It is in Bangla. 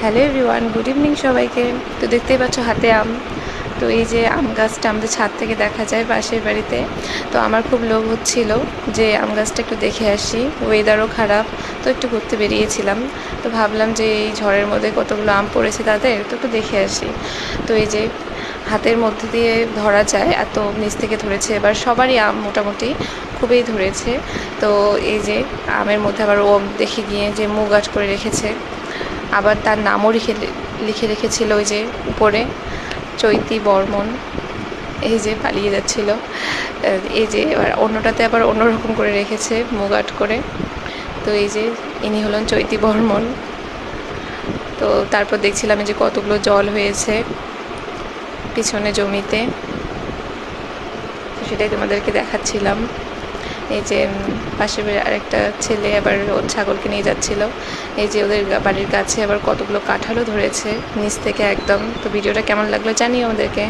হ্যালো এভরিওয়ান, গুড ইভিনিং সবাইকে। তো দেখতেই পাচ্ছ হাতে আম। তো এই যে আম গাছটা আমাদের ছাদ থেকে দেখা যায় পাশের বাড়িতে। তো আমার খুব লোভ হচ্ছিল যে আম গাছটা একটু দেখে আসি, ওয়েদারও খারাপ, তো একটু ঘুরতে বেরিয়েছিলাম। তো ভাবলাম যে এই ঝড়ের মধ্যে কতগুলো আম পড়েছে তাদের, তো একটু দেখে আসি। তো এই যে হাতের মধ্যে দিয়ে ধরা যায়, এত নিচ থেকে ধরেছে, এবার সবারই আম মোটামুটি খুবই ধরেছে। তো এই যে আমের মধ্যে আবার ও দেখে গিয়ে যে মুখ গাছ করে রেখেছে, আবার তার নামও লিখে রেখেছিল ওই যে উপরে, চৈতি বর্মন। এই যে পালিয়ে যাচ্ছিল। এই যে এবার অন্যটাতে আবার অন্যরকম করে রেখেছে মুখ আট করে। তো এই যে ইনি হলেন চৈতি বর্মন। তো তারপর দেখছিলাম যে কতগুলো জল হয়েছে পিছনে জমিতে, তো সেটাই তোমাদেরকে দেখাচ্ছিলাম। এই যে পাশের আরেকটা ছেলে আবার ওর ছাগলকে নিয়ে যাচ্ছিল। এই যে ওদের বাড়ির কাছে আবার কতগুলো কাঁঠালও ধরেছে নিচ থেকে একদম। তো ভিডিওটা কেমন লাগলো জানিও আমাদেরকে।